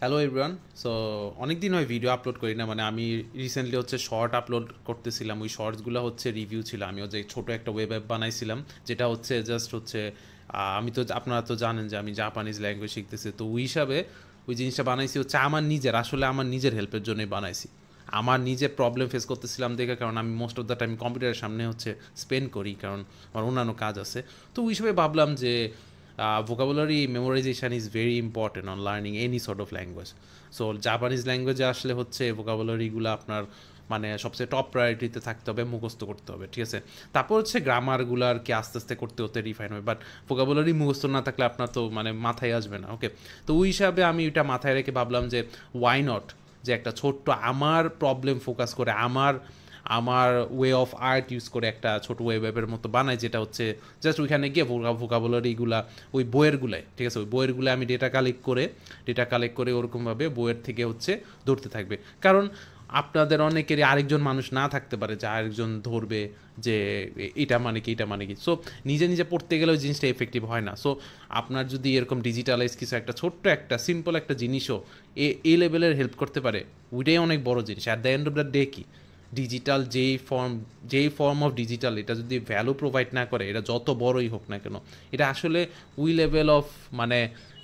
Hello everyone. So অনেক দিন হয় ভিডিও আপলোড করি না, মানে আমি রিসেন্টলি হচ্ছে শর্ট আপলোড করতেছিলাম। ওই শর্টসগুলো হচ্ছে রিভিউ ছিল। আমিও যে ছোট একটা ওয়েব অ্যাপ বানাইছিলাম, যেটা হচ্ছে জাস্ট হচ্ছে আমি তো, আপনারা তো জানেন যে আমি জাপানিজ ল্যাঙ্গুয়েজ শিখতেছি, তো ওই হিসাবে ওই জিনিসটা বানাইছি হচ্ছে আমার নিজের, আসলে আমার নিজের হেল্পের জন্যই বানাইছি। আমার নিজে প্রবলেম ফেস করতেছিলাম দেখে, কারণ আমি মোস্ট অফ দ্য টাইম কম্পিউটারের সামনে হচ্ছে স্পেন্ড করি, কারণ আমার অন্যান্য কাজ আছে। তো ওই হিসেবে ভাবলাম যে vocabulary memorization is very important on learning any sort of language. So Japanese ল্যাঙ্গুয়েজে আসলে হচ্ছে ভোকাবুলারিগুলো আপনার মানে সবচেয়ে টপ প্রায়োরিটিতে থাকতে হবে, মুখস্থ করতে হবে, ঠিক আছে। তারপর হচ্ছে গ্রামারগুলো আর কি আস্তে আস্তে করতে হতে রিফাইন হবে, বাট ভোকাবুলারি মুখস্থ না থাকলে আপনার তো মানে মাথায় আসবে না। ওকে, তো ওই হিসাবে আমি ওইটা মাথায় রেখে ভাবলাম যে ওয়াই নট, যে একটা ছোট্ট আমার প্রবলেম ফোকাস করে আমার আমার ওয়ে অফ আর্ট ইউজ করে একটা ছোট ওয়েব অ্যাপের মতো বানাই, যেটা হচ্ছে জাস্ট ওইখানে গিয়ে ভোকাবুলারিগুলা ওই বইয়েরগুলাই, ঠিক আছে, ওই বইয়েরগুলো আমি ডেটা কালেক্ট করে ওরকমভাবে বইয়ের থেকে হচ্ছে ধরতে থাকবে। কারণ আপনাদের অনেকেরই আরেকজন মানুষ না থাকতে পারে যে আরেকজন ধরবে যে এটা মানে কি, এটা মানে কি। সো নিজে নিজে পড়তে গেলে ওই জিনিসটা এফেক্টিভ হয় না। সো আপনার যদি এরকম ডিজিটালাইজ কিছু একটা ছোট্ট একটা সিম্পল একটা জিনিসও এই লেভেলের হেল্প করতে পারে, ওইটাই অনেক বড় জিনিস। At the end of the day কি, ডিজিটাল যেই ফর্ম অফ ডিজিটাল, এটা যদি ভ্যালু প্রোভাইড না করে, এটা যত বড়ই হোক না কেন, এটা আসলে ওই লেভেল অফ মানে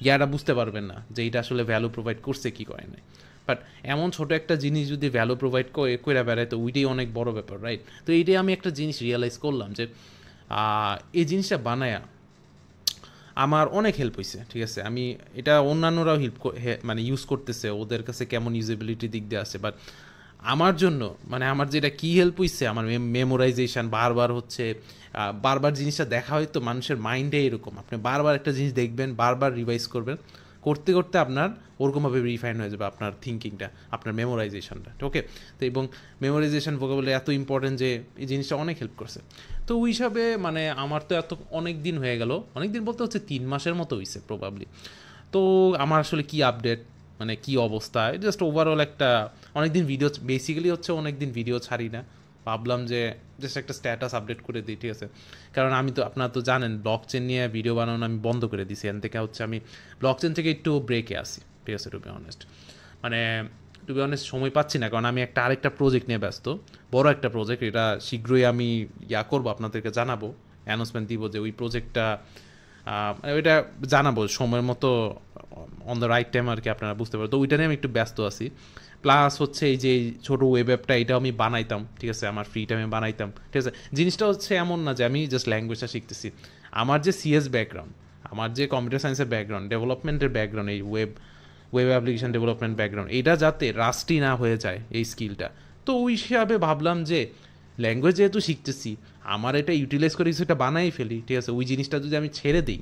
ইয়ারা বুঝতে পারবেন না যে এটা আসলে ভ্যালু প্রোভাইড করছে কি করে না। বাট এমন ছোট একটা জিনিস যদি ভ্যালু প্রোভাইড করে বেড়ায়, তো ওইটাই অনেক বড় ব্যাপার, রাইট? তো এইটাই আমি একটা জিনিস রিয়েলাইজ করলাম যে এই জিনিসটা বানায়া আমার অনেক হেল্প হয়েছে, ঠিক আছে। আমি এটা অন্যান্যরাও মানে ইউজ করতেছে, ওদের কাছে কেমন ইউজেবিলিটি দিক দিয়ে আছে, বাট আমার জন্য মানে আমার যেটা কি হেল্প হইছে, আমার মেমোরাইজেশন বারবার হচ্ছে বারবার জিনিসটা দেখা হয়, তো মানুষের মাইন্ডে এরকম, আপনি বারবার একটা জিনিস দেখবেন, বারবার রিভাইজ করবেন, করতে করতে আপনার ওরকমভাবে রিফাইন হয়ে যাবে আপনার থিঙ্কিংটা, আপনার মেমোরাইজেশনটা, ওকে। তো এবং মেমোরাইজেশন ভোকাবুলারি এত ইম্পর্টেন্ট যে এই জিনিসটা অনেক হেল্প করছে। তো ওই হিসাবে মানে আমার তো এত অনেক দিন হয়ে গেল, অনেক দিন বলতে হচ্ছে 3 মাসের মতো হয়েছে প্রবাবলি। তো আমার আসলে কি আপডেট, মানে কি অবস্থা, জাস্ট ওভারঅল একটা অনেক দিন ভিডিও, বেসিক্যালি হচ্ছে অনেক দিন ভিডিও ছাড়ি না, ভাবলাম যে জাস্ট একটা স্ট্যাটাস আপডেট করে দিই, ঠিক আছে। কারণ আমি তো, আপনারা তো জানেন, ব্লক চেন নিয়ে ভিডিও বানানো আমি বন্ধ করে দিছি। এখান থেকে হচ্ছে আমি ব্লক চেন থেকে একটু ব্রেকে আসি, ঠিক আছে, টু বি অনেস্ট। মানে টু বি অনেস্ট সময় পাচ্ছি না, কারণ আমি একটা আরেকটা প্রজেক্ট নিয়ে ব্যস্ত, বড় একটা প্রজেক্ট। এটা শীঘ্রই আমি করবো, আপনাদেরকে জানাবো, অ্যানাউন্সমেন্ট দিব যে ওই প্রজেক্টটা, ওইটা জানাবো সময়ের মতো, অন দ্য রাইট টাইম আর কি, আপনারা বুঝতে পারেন। তো ওইটা নিয়ে আমি একটু ব্যস্ত আছি। প্লাস হচ্ছে এই যে ছোটো ওয়েব অ্যাপটা, এটাও আমি বানাইতাম, ঠিক আছে, আমার ফ্রি টাইমে বানাইতাম, ঠিক আছে। জিনিসটা হচ্ছে এমন না যে আমি জাস্ট ল্যাঙ্গুয়েজটা শিখতেছি, আমার যে সিএস ব্যাকগ্রাউন্ড, আমার যে কম্পিউটার সায়েন্সের ব্যাকগ্রাউন্ড, ডেভেলপমেন্টের ব্যাকগ্রাউন্ড, এই ওয়েব অ্যাপ্লিকেশন ডেভেলপমেন্ট ব্যাকগ্রাউন্ড, এটা যাতে রাস্টি না হয়ে যায় এই স্কিলটা। তো ওই হিসাবে ভাবলাম যে ল্যাঙ্গুয়েজ যেহেতু শিখতেছি, আমার এটা ইউটিলাইজ করে কিছু একটা বানাই ফেলি, ঠিক আছে। ওই জিনিসটা যদি আমি ছেড়ে দিই,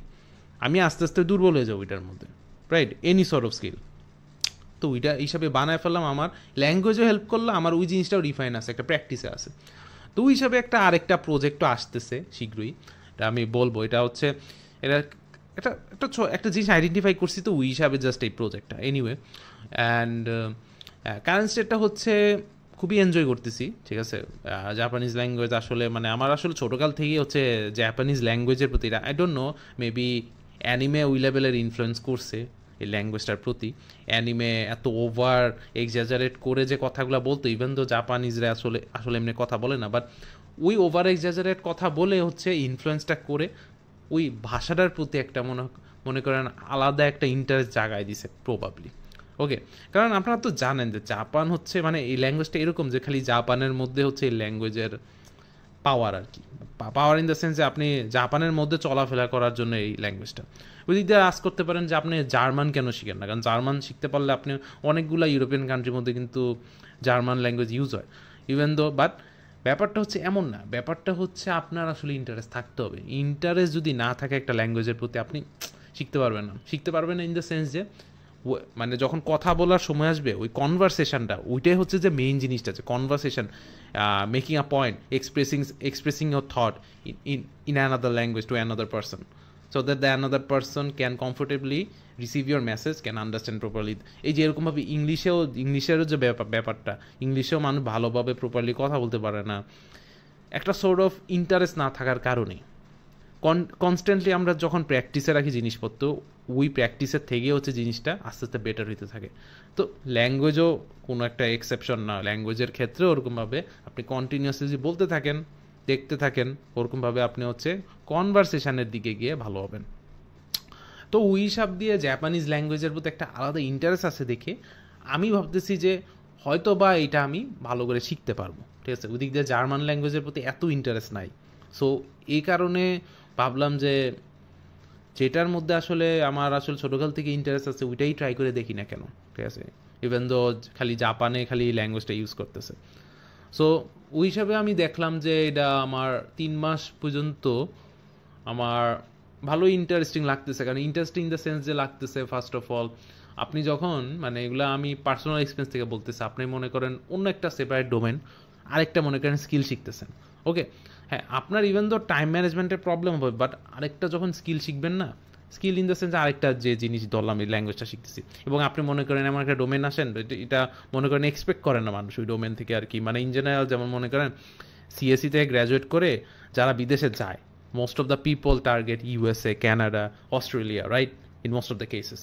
আমি আস্তে আস্তে দুর্বল হয়ে যাবো ওইটার মধ্যে, right, any sort of skill. তো ওইটা হিসাবে বানায় ফেললাম, আমার ল্যাঙ্গুয়েজও হেল্প করলো, আমার ওই জিনিসটাও রিফাইন আছে, একটা প্র্যাকটিসে আছে। তো ওই হিসাবে একটা আরেকটা প্রজেক্টও আসতেছে শীঘ্রই, এটা আমি বলবো। এটা হচ্ছে এটা একটা একটা একটা জিনিস আইডেন্টিফাই করছি, তো ওই হিসাবে জাস্ট এই প্রজেক্টটা এনিওয়ে। অ্যান্ড কারেন্ট স্টেটটা হচ্ছে খুবই এনজয় করতেছি, ঠিক আছে। জাপানিজ ল্যাঙ্গুয়েজ আসলে মানে আমার আসলে ছোটোকাল থেকেই হচ্ছে জাপানিজ ল্যাঙ্গুয়েজের প্রতি, I don't know, maybe anime ওই লেভেলের ইনফ্লুয়েন্স করছে এই ল্যাঙ্গুয়েজটার প্রতি। অ্যানিমে এত ওভার এক্সাজারেট করে যে কথাগুলো বলতো, ইভেন তো জাপানিজরা আসলে আসলে এমনি কথা বলে না, বাট ওই ওভার এক্সাজারেট কথা বলে হচ্ছে ইনফ্লুয়েন্সটা করে ওই ভাষাটার প্রতি একটা মনে করেন আলাদা একটা ইন্টারেস্ট জাগায় দিছে প্রবাবলি, ওকে। কারণ আপনারা তো জানেন যে জাপান হচ্ছে মানে এই ল্যাঙ্গুয়েজটা এরকম যে খালি জাপানের মধ্যে হচ্ছে এই ল্যাঙ্গুয়েজের পাওয়ার আর কি, পাওয়ার ইন দ্য সেন্স যে আপনি জাপানের মধ্যে চলাফেরা করার জন্য এই ল্যাঙ্গুয়েজটা। ওই দিক দিয়ে আজ করতে পারেন যে আপনি জার্মান কেন শিখেন না, কারণ জার্মান শিখতে পারলে আপনি অনেকগুলো ইউরোপিয়ান কান্ট্রির মধ্যে কিন্তু জার্মান ল্যাঙ্গুয়েজ ইউজ হয়, ইভেন দো, বাট ব্যাপারটা হচ্ছে এমন না, ব্যাপারটা হচ্ছে আপনার আসলে ইন্টারেস্ট থাকতে হবে। ইন্টারেস্ট যদি না থাকে একটা ল্যাঙ্গুয়েজের প্রতি, আপনি শিখতে পারবেন না ইন দ্য সেন্স যে মানে যখন কথা বলার সময় আসবে, ওই কনভারসেশনটা, ওইটাই হচ্ছে যে মেইন জিনিসটা, যে conversation, making a point, expressing your thought in another language to another person, so that the another person can comfortably receive your message, can understand properly. এই যে এরকমভাবে ইংলিশেরও যে ব্যাপারটা, ইংলিশেও মানুষ ভালোভাবে প্রপারলি কথা বলতে পারে না, একটা সোর্ট অফ ইন্টারেস্ট না থাকার কারণে। কনস্ট্যান্টলি আমরা যখন প্র্যাকটিসে রাখি জিনিসপত্র, ওই প্র্যাকটিসের থেকে হচ্ছে জিনিসটা আস্তে আস্তে বেটার হইতে থাকে। তো ল্যাঙ্গুয়েজও কোনো একটা এক্সেপশন না, ল্যাঙ্গুয়েজের ক্ষেত্রে ওরকমভাবে আপনি কন্টিনিউয়াসলি যদি বলতে থাকেন, দেখতে থাকেন, ওরকমভাবে আপনি হচ্ছে কনভারসেশনের দিকে গিয়ে ভালো হবেন। তো ওই হিসাব দিয়ে জাপানিজ ল্যাঙ্গুয়েজের প্রতি একটা আলাদা ইন্টারেস্ট আছে দেখে আমি ভাবতেছি যে হয়তো বা এটা আমি ভালো করে শিখতে পারবো, ঠিক আছে। ওই দিক দিয়ে জার্মান ল্যাঙ্গুয়েজের প্রতি এত ইন্টারেস্ট নাই। সো এই কারণে ভাবলাম যে যেটার মধ্যে আসলে আমার আসলে ছোটোকাল থেকে ইন্টারেস্ট আছে ওইটাই ট্রাই করে দেখি না কেন, ঠিক আছে। ইভেন দো খালি জাপানে খালি ল্যাঙ্গুয়েজটা ইউজ করতেছে। সো ওই হিসাবে আমি দেখলাম যে এটা আমার 3 মাস পর্যন্ত আমার ভালো ইন্টারেস্টিং লাগতেছে। কারণ ইন্টারেস্টিং ইন দ্য সেন্স যে লাগতেছে, ফার্স্ট অফ অল আপনি যখন মানে এগুলো আমি পার্সোনাল এক্সপিরিয়েন্স থেকে বলতেছি, আপনি মনে করেন অন্য একটা সেপারেট ডোমেন, আরেকটা মনে করেন স্কিল শিখতেছেন, ওকে। হ্যাঁ, আপনার ইভেন তো টাইম ম্যানেজমেন্টের প্রবলেম হবে, বাট আরেকটা যখন স্কিল শিখবেন না, স্কিল ইন দ্য সেন্স আরেকটা যে জিনিস ধরলাম এই ল্যাঙ্গুয়েজটা শিখতেছি, এবং আপনি মনে করেন এমন একটা ডোমেন আসেন, এটা মনে করেন এক্সপেক্ট করেন না মানুষ ওই ডোমেন থেকে আর কি। মানে ইন জেনারেল যেমন মনে করেন সিএসসি থেকে গ্র্যাজুয়েট করে যারা বিদেশে যায়, most of the people target USA, Canada, Australia, right? In most of the cases.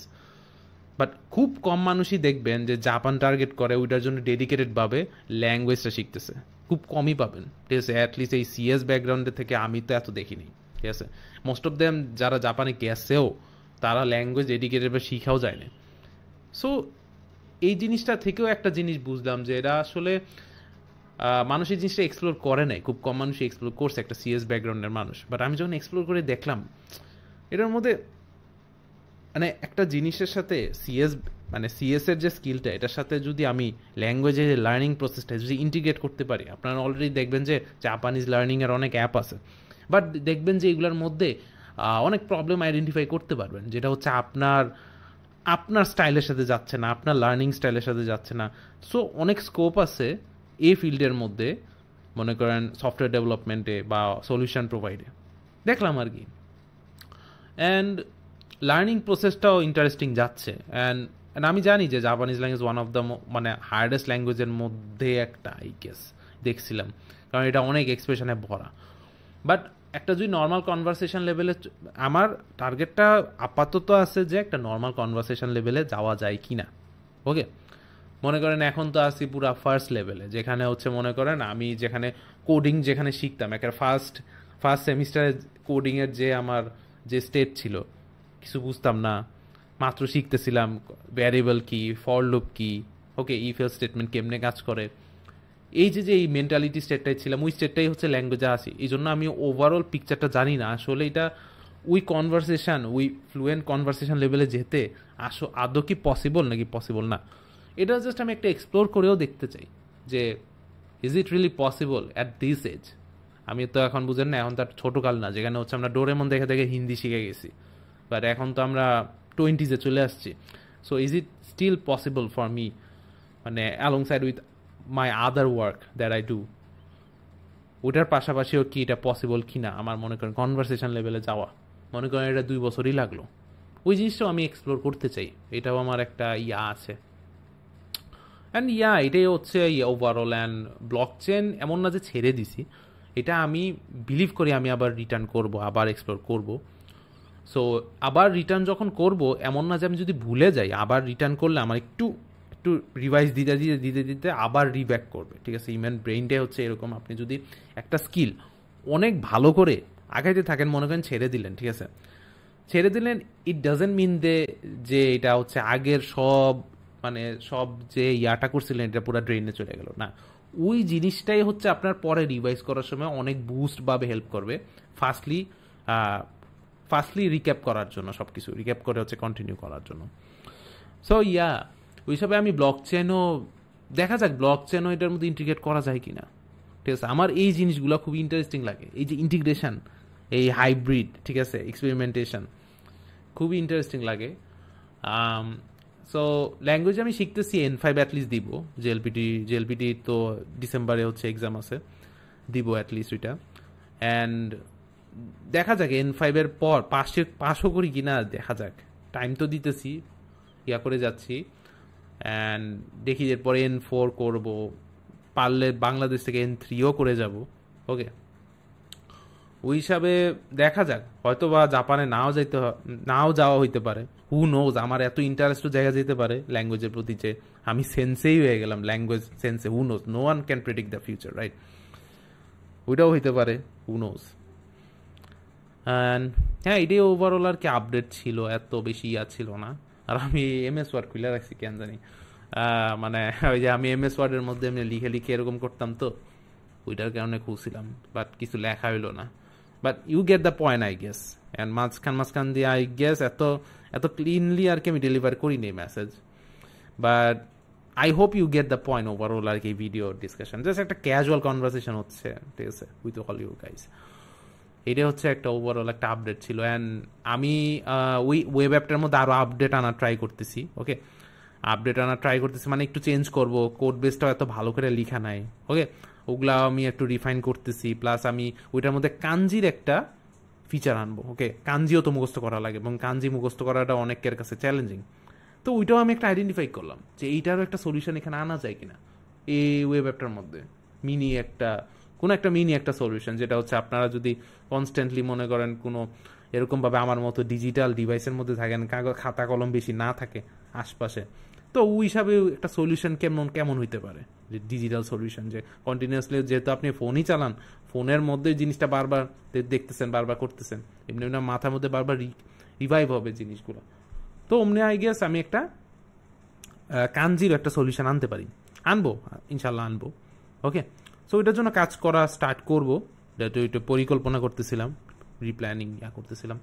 But খুব কম মানুষই দেখবেন যে জাপান টার্গেট করে ওইটার জন্য ডেডিকেটেড ভাবে ল্যাঙ্গুয়েজটা শিখতেছে, খুব কমই পাবেন, ঠিক আছে। অ্যাটলিস্ট এই সিএস ব্যাকগ্রাউন্ডের থেকে আমি তো এত দেখিনি, ঠিক আছে। মোস্ট অফ দেম যারা জাপানে গেছেও তারা ল্যাঙ্গুয়েজ ডেডিকেটেড ভাবে শিখাও যায় না। সো এই জিনিসটা থেকেও একটা জিনিস বুঝলাম যে এরা আসলে মানুষ এই জিনিসটা এক্সপ্লোর করে নাই, খুব কম মানুষই এক্সপ্লোর করছে, একটা সিএস ব্যাকগ্রাউন্ডের মানুষ। বাট আমি যখন এক্সপ্লোর করে দেখলাম এটার মধ্যে মানে একটা জিনিসের সাথে সিএস মানে সিএস এর যে স্কিলটা, এটার সাথে যদি আমি ল্যাঙ্গুয়েজের লার্নিং প্রসেসটা যদি ইন্টিগ্রেট করতে পারি, আপনারা অলরেডি দেখবেন যে জাপানিজ লার্নিংয়ের অনেক অ্যাপ আছে, বাট দেখবেন যে এগুলোর মধ্যে অনেক প্রবলেম আইডেন্টিফাই করতে পারবেন, যেটা হচ্ছে আপনার স্টাইলের সাথে যাচ্ছে না, আপনার লার্নিং স্টাইলের সাথে যাচ্ছে না। সো অনেক স্কোপ আছে এই ফিল্ডের মধ্যে, মনে করেন সফটওয়্যার ডেভেলপমেন্টে বা সলিউশন প্রোভাইডে, দেখলাম আর কি। অ্যান্ড লার্নিং প্রসেসটাও ইন্টারেস্টিং যাচ্ছে। অ্যান্ড আমি জানি যে Japanese language one of the মানে হার্ডেস্ট ল্যাঙ্গুয়েজের মধ্যে একটা, আই গেস দেখছিলাম, কারণ এটা অনেক এক্সপ্রেশনে ভরা। বাট একটা যদি নর্মাল কনভারসেশন লেভেলে, আমার টার্গেটটা আপাতত আছে যে একটা নর্মাল কনভারসেশন লেভেলে যাওয়া যায় কি না, ওকে। মনে করেন এখন তো আসি পুরা ফার্স্ট লেভেলে, যেখানে হচ্ছে মনে করেন আমি যেখানে কোডিং যেখানে শিখতাম, একটা ফার্স্ট সেমিস্টারে কোডিংয়ের যে আমার যে স্টেট ছিল, কিছু বুঝতাম না, মাত্র শিখতেছিলাম ভ্যারিয়েবল কি, ফর লুপ কি, ওকে, ইফ এলস স্টেটমেন্ট কেমনে কাজ করে, এই যে এই মেন্টালিটি স্টেটটাই ছিলাম, ওই স্টেটটাই হচ্ছে ল্যাঙ্গুয়েজে আসি। এই জন্য আমি ওভারঅল পিকচারটা জানি না আসলে এটা ওই কনভারসেশন, ওই ফ্লুয়েন্ট কনভারসেশন লেভেলে যেতে আদৌ কি পসিবল নাকি পসিবল না, এটা জাস্ট আমি একটা এক্সপ্লোর করেও দেখতে চাই যে is it really possible at this age. আমি তো এখন বুঝেন না, এখন তার ছোটোকাল না যেখানে হচ্ছে আমরা ডোরেমন দেখে দেখে হিন্দি শিখে গেছি, বাট এখন তো আমরা 20s চলে আসছি। So is it still possible for me, মানে alongside with my other work that I do, ওটার পাশাপাশিও কি এটা পসিবল কি না আমার মনে করেন কনভারসেশন লেভেলে যাওয়া, মনে করেন এটা 2 বছরই লাগলো, ওই জিনিসটাও আমি এক্সপ্লোর করতে চাই, এটাও আমার একটা আছে। অ্যান্ড এটাই হচ্ছে ওভারঅল। অ্যান্ড ব্লক চেন এমন না যে ছেড়ে দিছি, এটা আমি বিলিভ করি আমি আবার রিটার্ন করব, আবার এক্সপ্লোর করব। সো আবার রিটার্ন যখন করব, এমন না যে আমি যদি ভুলে যাই, আবার রিটার্ন করলে আমার একটু একটু রিভাইজ দিতে দিতে দিতে দিতে আবার রিব্যাক করবে, ঠিক আছে। হিউম্যান ব্রেইনটাই হচ্ছে এরকম, আপনি যদি একটা স্কিল অনেক ভালো করে আগাইতে থাকেন, মনে করেন ছেড়ে দিলেন, ঠিক আছে, ছেড়ে দিলেন, ইট ডাজেন্ট মিন যে এটা হচ্ছে আগের সব মানে সব যে করছিলেন এটা পুরো ড্রেনে চলে গেল না। ওই জিনিসটাই হচ্ছে আপনার পরে রিভাইজ করার সময় অনেক বুস্ট ভাবে হেল্প করবে, ফার্স্টলি রিক্যাপ করার জন্য, সব কিছু রিক্যাপ করে হচ্ছে কন্টিনিউ করার জন্য। সো ওই হিসাবে আমি ব্লক চেনও দেখা যাক, ব্লক চেনও এটার মধ্যে ইন্টিগ্রেট করা যায় কিনা, ঠিক আছে। আমার এই জিনিসগুলো খুব ইন্টারেস্টিং লাগে, এই যে ইন্টিগ্রেশন, এই হাইব্রিড, ঠিক আছে, এক্সপেরিমেন্টেশন খুবই ইন্টারেস্টিং লাগে। সো ল্যাঙ্গুয়েজ আমি শিখতেছি, N5 অ্যাটলিস্ট দিব, জেএলপিটি তো ডিসেম্বরে হচ্ছে এক্সাম আছে, দিব অ্যাটলিস্ট ওইটা। অ্যান্ড দেখা যাক N5 এর পর পাশও করি কিনা, দেখা যাক, টাইম তো দিতেছি, করে যাচ্ছি। অ্যান্ড দেখি এরপরে N4 করব, পারলে বাংলাদেশ থেকে N3ও করে যাব, ওকে। ওই হিসাবে দেখা যাক, হয়তো বা জাপানে নাও যাওয়া হইতে পারে, হু নোজ, আমার এত ইন্টারেস্ট জায়গা যেতে পারে ল্যাঙ্গুয়েজের প্রতি যে আমি সেন্সেই হয়ে গেলাম, ল্যাঙ্গুয়েজ সেন্সে, who knows, no one can predict the future, right? ওইটাও হইতে পারে, হু নোজ। অ্যান্ড হ্যাঁ, এটাই ওভারঅল আর কি আপডেট ছিল, এত বেশি ছিল না। আর আমি এমএস ওয়ার্ড খুলে রাখছি কেন জানি, মানে ওই যে আমি এমএস ওয়ার্ডের মধ্যে এমনি লিখে লিখে এরকম করতাম, তো ওইটার কারণে খুঁজছিলাম, বাট কিছু লেখা হইলো না। But you get the point I guess. And মাঝখান দিয়ে আই গেস এত এত ক্লিনলি আর কি আমি ডেলিভার করিনি message, but I hope you get the point overall আর কি। ভিডিও ডিসকাশন জাস্ট একটা ক্যাজুয়াল কনভারসেশন হচ্ছে, ঠিক আছে, উইথ অল ইউ গাইস। এটা হচ্ছে একটা ওভারঅল একটা আপডেট ছিল। অ্যান্ড আমি ওই ওয়েব অ্যাপটার মধ্যে আরও আপডেট আনার ট্রাই করতেছি, ওকে, আপডেট আনার ট্রাই করতেছি, মানে একটু চেঞ্জ করব, কোড বেসটাও এত ভালো করে লেখা নাই, ওকে, ওগুলা আমি একটু রিফাইন করতেছি। প্লাস আমি ওইটার মধ্যে কাঞ্জির একটা ফিচার আনবো, ওকে, কাঞ্জিও তো মুখস্থ করা লাগে, এবং কাঞ্জি মুখস্থ করাটা অনেকের কাছে চ্যালেঞ্জিং। তো ওইটাও আমি একটা আইডেন্টিফাই করলাম যে এইটারও একটা সলিউশন এখানে আনা যায় কিনা এই ওয়েব অ্যাপটার মধ্যে, কোনো একটা মিনি একটা সলিউশন, যেটা হচ্ছে আপনারা যদি কনস্ট্যান্টলি মনে করেন কোনো এরকমভাবে আমার মতো ডিজিটাল ডিভাইসের মধ্যে থাকেন, খাতা কলম বেশি না থাকে আশপাশে, তো ওই হিসাবে একটা সলিউশন কেমন হইতে পারে, যে ডিজিটাল সলিউশন, যে কন্টিনিউয়াসলি যেহেতু আপনি ফোনই চালান, ফোনের মধ্যে জিনিসটা বারবার দেখতেছেন, বারবার করতেছেন, এমনি এমনি মাথার মধ্যে বারবার রিভাইভ হবে জিনিসগুলো। তো অমনি আই গেস আমি একটা কাঞ্জির একটা সলিউশন আনবো ইনশাল্লাহ আনবো, ওকে। সো ওইটার জন্য কাজ করা স্টার্ট করবো, ওইটা পরিকল্পনা করতেছিলাম, রিপ্ল্যানিং করতেছিলাম।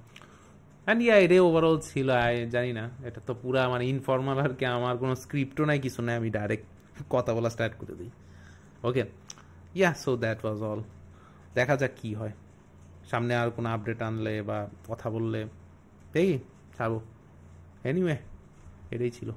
অ্যান্ড এটা ওভারঅল ছিল, জানি না, এটা তো পুরা মানে ইনফর্মাল আর কি, আমার কোনো স্ক্রিপ্টও নাই, কিছু নাই, আমি ডাইরেক্ট কথা বলা স্টার্ট করে দিই, okay. So that was all. দেখা যাক কি হয় সামনে, আর কোনো আপডেট আনলে বা কথা বললে এই ছাড়বো। এনিওয়ে, এটাই ছিল।